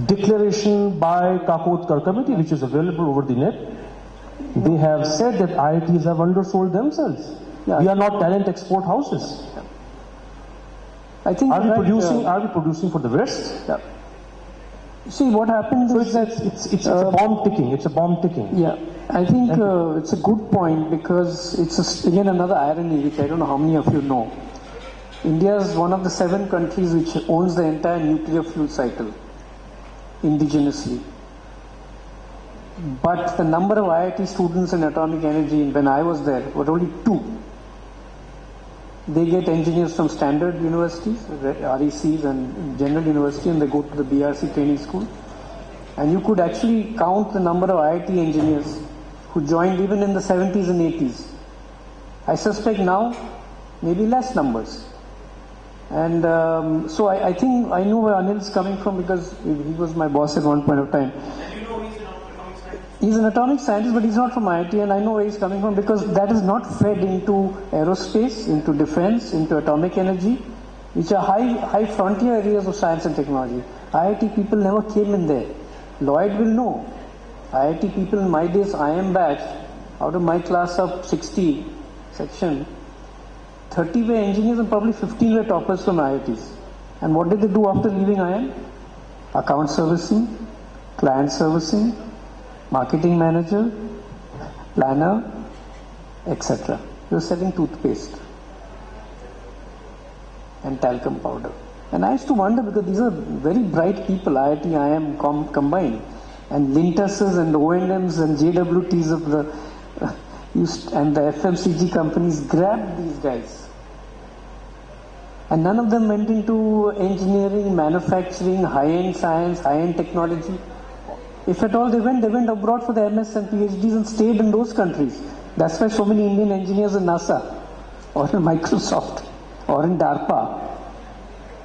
declaration by Kakodkar committee, which is available over the net. They have said that IITs have undersold themselves. Yeah. We are not talent export houses. Yeah. I think are we producing for the West? Yeah. See, what happens so is that it's a bomb ticking. It's a bomb ticking. Yeah, I think it's a good point because it's again another irony which I don't know how many of you know. India is one of the 7 countries which owns the entire nuclear fuel cycle indigenously. But the number of IIT students in atomic energy when I was there were only 2. They get engineers from standard universities, RECs and general university, and they go to the BRC training school. And you could actually count the number of IIT engineers who joined even in the 70s and 80s. I suspect now maybe less numbers. And so I think I know where Anil is coming from because he was my boss at one point of time. He's an atomic scientist, but he's not from IIT, and I know where he's coming from because that is not fed into aerospace, into defense, into atomic energy, which are high frontier areas of science and technology. IIT people never came in there. Lloyd will know. IIT people in my days, IM batch, out of my class of 60 section, 30 were engineers and probably 15 were toppers from IITs. And what did they do after leaving IM? Account servicing, client servicing, marketing manager, planner, etc. They were selling toothpaste and talcum powder. And I used to wonder because these are very bright people, IIT, IM combined. And Lintuses and O&Ms and JWTs of and the FMCG companies grabbed these guys. And none of them went into engineering, manufacturing, high-end science, high-end technology. If at all they went abroad for the MS and PhDs and stayed in those countries. That's why so many Indian engineers in NASA or in Microsoft or in DARPA.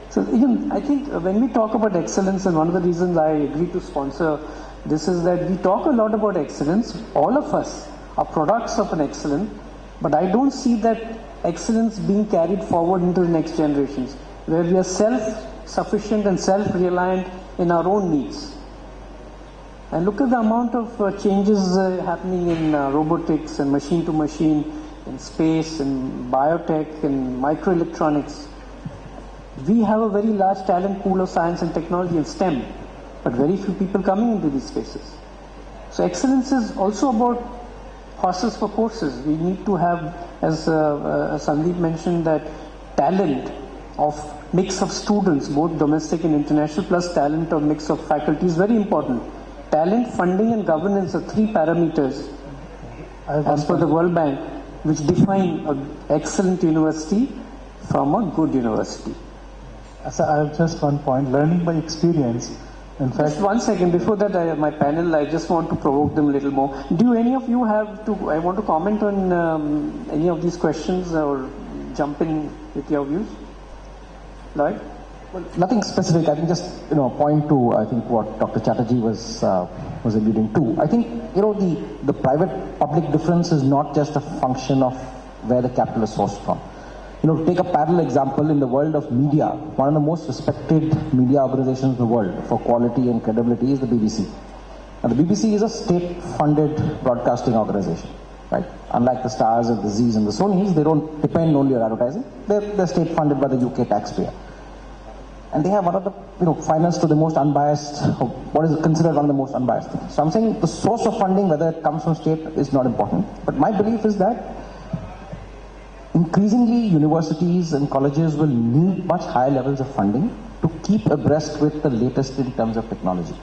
So again, I think when we talk about excellence, and one of the reasons I agreed to sponsor this is that we talk a lot about excellence. All of us are products of an excellence, but I don't see that excellence being carried forward into the next generations, where we are self-sufficient and self-reliant in our own needs. And look at the amount of changes happening in robotics and machine-to-machine, in space, in biotech, in microelectronics. We have a very large talent pool of science and technology in STEM, but very few people coming into these spaces. So excellence is also about horses for courses. We need to have, as Sandeep mentioned, that talent of mix of students, both domestic and international, plus talent of mix of faculty is very important. Talent, funding and governance are 3 parameters as per the World Bank which define an excellent university from a good university. So I have just one point. Learning by experience, In fact, just one second before that, my panel, I just want to provoke them a little more. Do any of you I want to comment on any of these questions or jump in with your views? Lloyd? Well, nothing specific. I think just point to what Dr. Chatterjee was alluding to. I think the private-public difference is not just a function of where the capital is sourced from. Take a parallel example in the world of media. One of the most respected media organizations in the world for quality and credibility is the BBC. Now, the BBC is a state-funded broadcasting organization, right? Unlike the Stars and the Zees and the Sonys, they don't depend only on advertising. They're state-funded by the UK taxpayer. And they have one of the, finance to the most unbiased, or what is considered one of the most unbiased things. So I'm saying the source of funding, whether it comes from state, is not important. But my belief is that increasingly universities and colleges will need much higher levels of funding to keep abreast with the latest in terms of technology.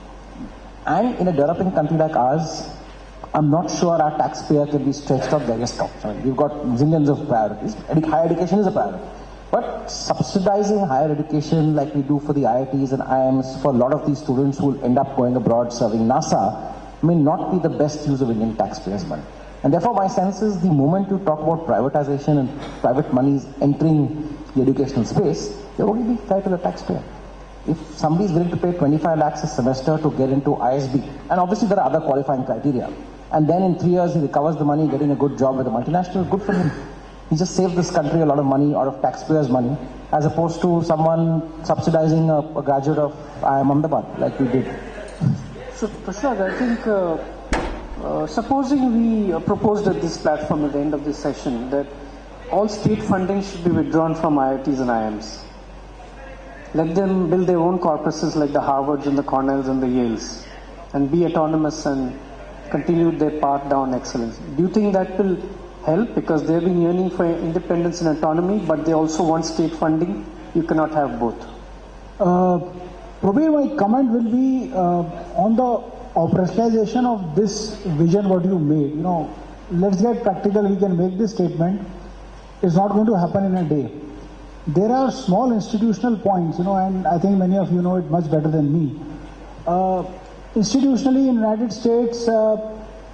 And in a developing country like ours, I'm not sure our taxpayer can be stretched on various counts. We've got zillions of priorities. Higher education is a priority. But subsidizing higher education like we do for the IITs and IIMs for a lot of these students who will end up going abroad serving NASA may not be the best use of Indian taxpayers' money. And therefore my sense is the moment you talk about privatization and private monies entering the educational space, they'll only be fair to the taxpayer. If somebody is willing to pay 25 lakhs a semester to get into ISB, and obviously there are other qualifying criteria, and then in 3 years he recovers the money getting a good job with a multinational, good for him. He just saved this country a lot of money out of taxpayers' money, as opposed to someone subsidizing a graduate of IIM Ahmedabad, like we did. So, Prasad, I think, supposing we proposed at this platform at the end of this session that all state funding should be withdrawn from IITs and IIMs. Let them build their own corpuses like the Harvards and the Cornells and the Yales, and be autonomous and continue their path down excellence. Do you think that will help? Because they've been yearning for independence and autonomy, but they also want state funding. You cannot have both. Probably my comment will be on the operationalization of this vision what you made. Let's get practical. We can make this statement. It's not going to happen in a day. There are small institutional points, and I think many of you know it much better than me. Institutionally in the United States,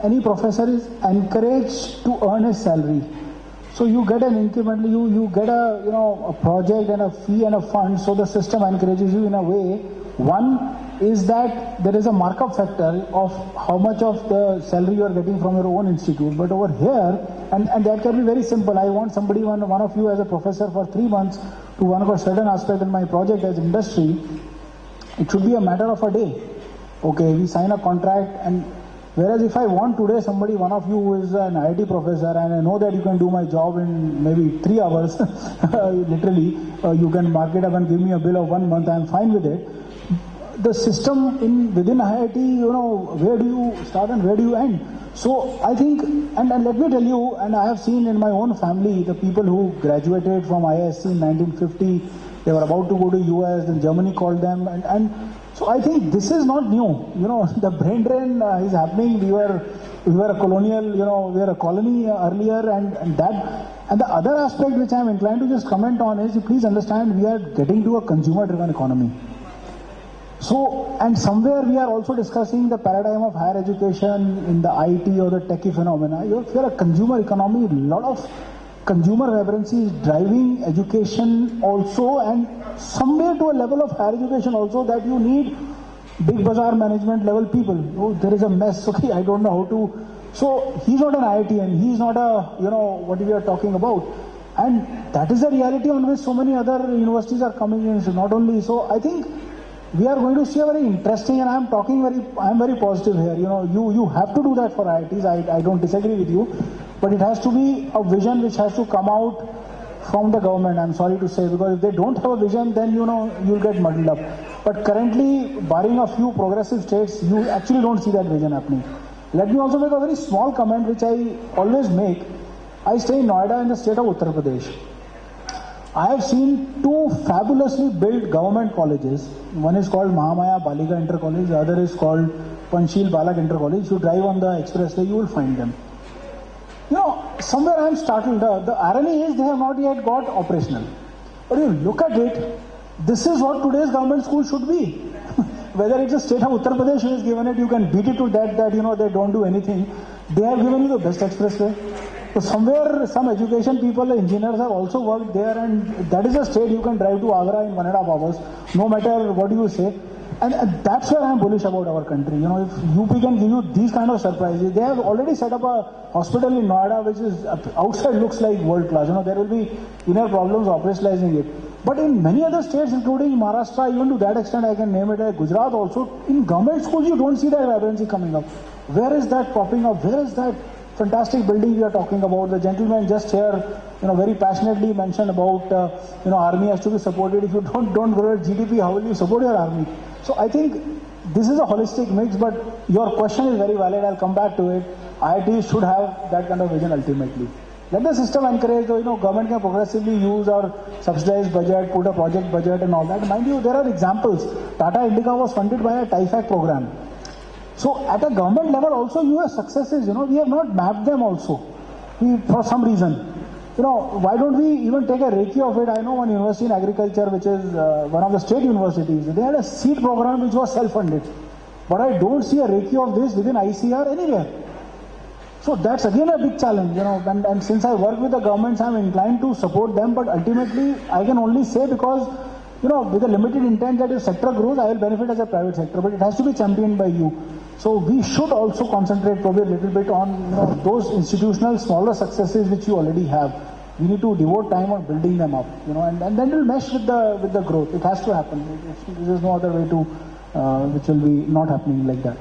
any professor is encouraged to earn his salary. So you get an increment, you get a project and a fee and a fund, so the system encourages you in a way. One is that there is a markup factor of how much of the salary you are getting from your own institute. But over here, and that can be very simple. I want somebody, one of you as a professor for 3 months to work on a certain aspect in my project as industry. It should be a matter of a day. Okay, we sign a contract, and whereas if I want today somebody, one of you who is an IIT professor, and I know that you can do my job in maybe 3 hours, literally, you can mark it up and give me a bill of 1 month, I am fine with it. The system within IIT, where do you start and where do you end? So I think, and let me tell you, and I have seen in my own family, the people who graduated from IISc in 1950, they were about to go to US, then Germany called them, and so I think this is not new. The brain drain is happening. We were a colonial, we were a colony earlier, and the other aspect which I am inclined to just comment on is, you please understand, we are getting to a consumer-driven economy. So, and somewhere we are also discussing the paradigm of higher education in the IT or the techie phenomena. If you are a consumer economy, a lot of consumer vibrancy is driving education also, and somewhere to a level of higher education also, that you need big bazaar management level people. Oh, there is a mess, okay, I don't know how to. So he's not an IITian, he's not what we are talking about. And that is the reality on which so many other universities are coming in. So not only, so I think we are going to see a very interesting, and I am very positive here. You have to do that for IITs. I don't disagree with you, but it has to be a vision which has to come out from the government. I'm sorry to say, because if they don't have a vision, then you'll get muddled up. But currently, barring a few progressive states, you actually don't see that vision happening. Let me also make a very small comment which I always make. I stay in Noida in the state of Uttar Pradesh. I have seen 2 fabulously built government colleges. One is called Mahamaya Balika Inter College, the other is called Panchsheel Balak Inter College. If you drive on the expressway, you will find them. Somewhere I am startled. The irony is they have not yet got operational. But you look at it, this is what today's government school should be. whether it's a state of Uttar Pradesh who has given it, you can beat it to that they don't do anything. They have given you the best expressway. So somewhere some education people, the engineers have also worked there, and that is a state you can drive to Agra in 1.5 hours, no matter what you say. And that's where I'm bullish about our country. If UP can give you these kind of surprises, they have already set up a hospital in Noida, which is outside looks like world class. There will be inner problems operationalizing it. But in many other states, including Maharashtra, even to that extent, I can name it, Gujarat also, in government schools, you don't see that vibrancy coming up. Where is that popping up? Where is that fantastic building we are talking about? The gentleman just here, very passionately mentioned about, army has to be supported. If you don't grow your GDP, how will you support your army? So I think this is a holistic mix, but your question is very valid. I'll come back to it. IIT should have that kind of vision ultimately. Let the system encourage, government can progressively use our subsidized budget, put a project budget and all that. Mind you, there are examples. Tata Indica was funded by a TIFAC program. So at a government level also you have successes, we have not mapped them also. For some reason. Why don't we even take a recce of it? I know one university in agriculture, which is one of the state universities, they had a seed program which was self-funded. But I don't see a recce of this within ICR anywhere. So that's again a big challenge, and since I work with the governments, I'm inclined to support them, but ultimately I can only say because, with a limited intent that if sector grows, I will benefit as a private sector, but it has to be championed by you. So we should also concentrate probably a little bit on, those institutional smaller successes which you already have. We need to devote time on building them up, and then it will mesh with the growth. It has to happen. There is no other way to, which will be not happening like that.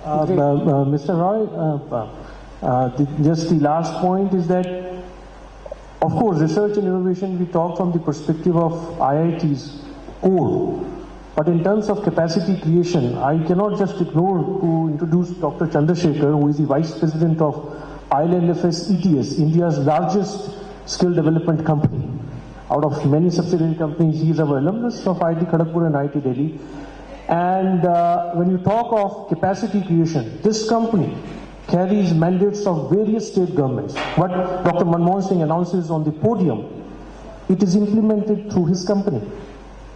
Mr. Roy, just the last point is that, of course, research and innovation, we talk from the perspective of IIT's core. But in terms of capacity creation, I cannot just ignore to introduce Dr. Chandrasekhar, who is the Vice President of ILNFS ETS, India's largest skill development company. Out of many subsidiary companies, he is our alumnus of IIT Kharagpur and IIT Delhi. And when you talk of capacity creation, this company carries mandates of various state governments. What Dr. Manmohan Singh announces on the podium, it is implemented through his company.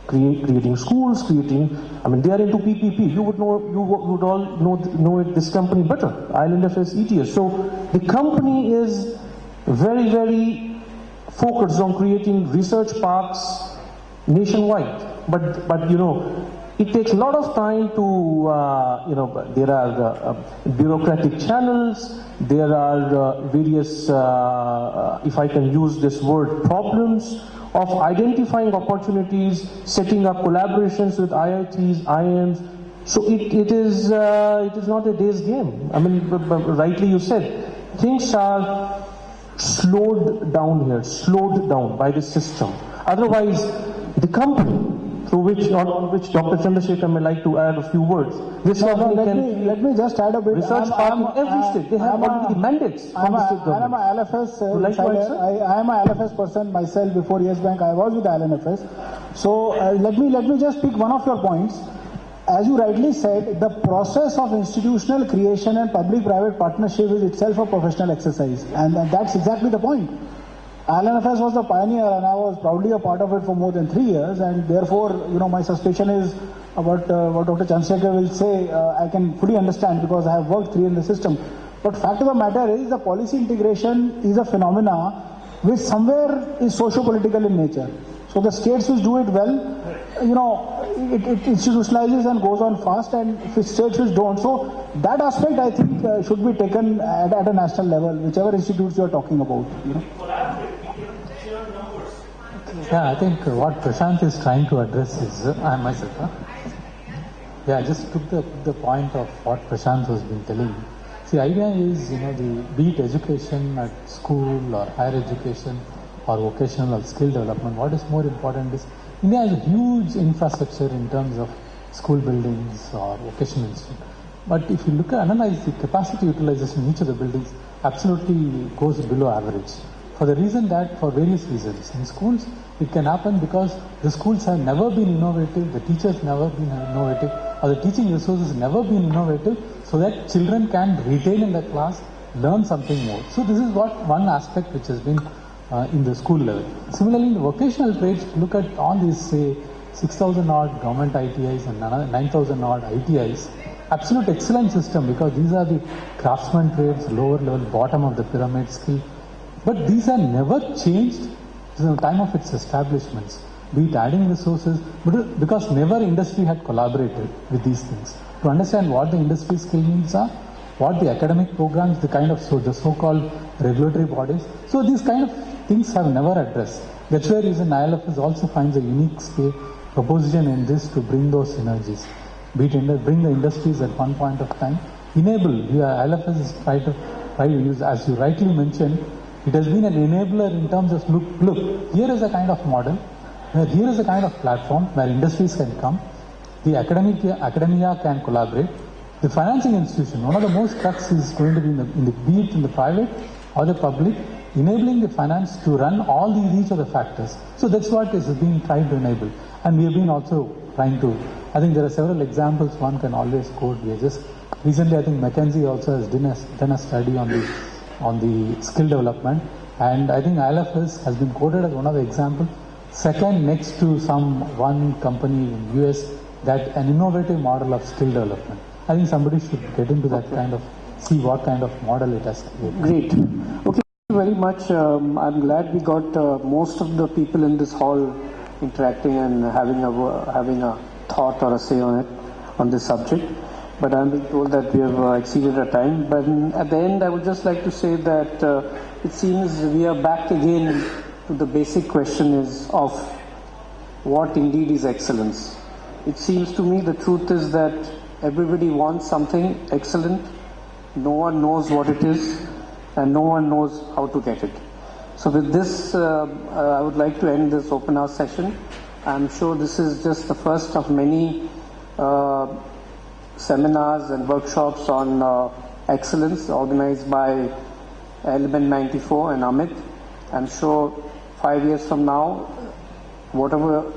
Creating schools, they are into PPP. You would all know it, this company better, ILNFS ETS. So the company is very, very focused on creating research parks nationwide. But it takes a lot of time to, there are bureaucratic channels, there are various, if I can use this word, problems of identifying opportunities, setting up collaborations with IITs, IIMs. So it is not a day's game. Rightly you said, things are slowed down by the system. Otherwise, the company, on which Dr. Chandrasekhar may like to add a few words. This company let me just add a bit. Research park in every state. They have already the mandates from the state government. I am a LFS person myself. Before Yes Bank, I was with ILNFS. So let me just pick one of your points. As you rightly said, the process of institutional creation and public-private partnership is itself a professional exercise, and that's exactly the point. ILNFS was the pioneer, and I was proudly a part of it for more than 3 years, and therefore, my suspicion is about what Dr. Chandrasekhar will say, I can fully understand because I have worked 3 years in the system. But fact of the matter is, the policy integration is a phenomena which somewhere is socio-political in nature. So the states which do it well, it institutionalizes and goes on fast, and states which don't. So that aspect, I think, should be taken at a national level, whichever institutes you are talking about. Yeah, I think what Prashant is trying to address is, I myself, I just took the point of what Prashant has been telling. See, the idea is, be it education at school or higher education or vocational or skill development, what is more important is India has a huge infrastructure in terms of school buildings or vocational institute. But if you analyze the capacity utilization in each of the buildings, absolutely goes below average. For the reason that, for various reasons, in schools, it can happen because the schools have never been innovative, the teachers never been innovative, or the teaching resources never been innovative, so that children can retain in the class, learn something more. So this is one aspect which has been in the school level. Similarly, in the vocational trades, look at all these, say, 6,000 odd government ITIs and 9,000 odd ITIs. Absolute excellent system, because these are the craftsman trades, lower level, bottom of the pyramid skill. But these are never changed since the time of its establishments. Be it adding resources, but because never industry had collaborated with these things to understand what the industry skill needs are, what the academic programs, the kind of the so-called regulatory bodies. So these kind of things have never addressed. That's where reason ILFS also finds a unique proposition in this to bring those synergies. Be it bring the industries at one point of time, enable. ILFS is try to use, as you rightly mentioned, it has been an enabler in terms of look, here is a kind of model, here is a kind of platform where industries can come, the academia can collaborate, the financing institution, one of the most crux is going to be be it in the private or the public, enabling the finance to run all each of the factors. So that's what is being tried to enable. And we have been also trying to, I think there are several examples one can always quote. Recently I think McKinsey also has done a study on the skill development, and I think ILFS has been quoted as one of the examples, second next to one company in US, that an innovative model of skill development. I think somebody should get into that kind of, see what kind of model it has created. Great. Okay, thank you very much. I'm glad we got most of the people in this hall interacting and having a thought or a say on this subject. But I'm being told that we have exceeded our time. But at the end, I would just like to say that it seems we are back again to the basic question of what indeed is excellence. It seems to me the truth is that everybody wants something excellent. No one knows what it is, and no one knows how to get it. So with this, I would like to end this open house session. I'm sure this is just the first of many seminars and workshops on excellence organized by Element 94 and Amit. I'm sure 5 years from now, whatever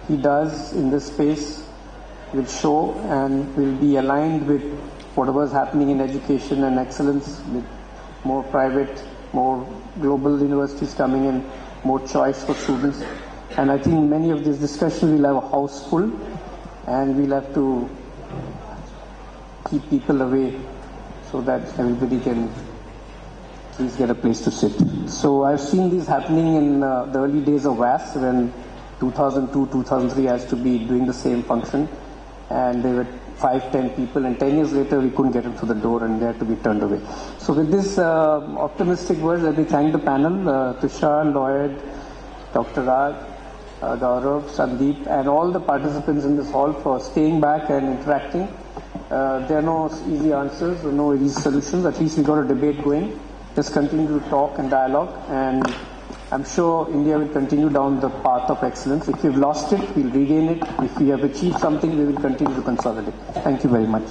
he does in this space will show and will be aligned with whatever is happening in education and excellence, with more private, more global universities coming in, more choice for students. And I think many of these discussions will have a house full, and we'll have to keep people away so that everybody can please get a place to sit. So I've seen this happening in the early days of WAS, when 2002, 2003 has to be doing the same function, and there were 5-10 people, and 10 years later we couldn't get into the door and they had to be turned away. So with this optimistic words, let me thank the panel, Tushar, Lloyd, Dr. Raj, Gaurav, Sandeep, and all the participants in this hall for staying back and interacting. There are no easy answers, no easy solutions. At least we got a debate going. Just continue to talk and dialogue, and I'm sure India will continue down the path of excellence. If we've lost it, we'll regain it. If we have achieved something, we will continue to consolidate. Thank you very much.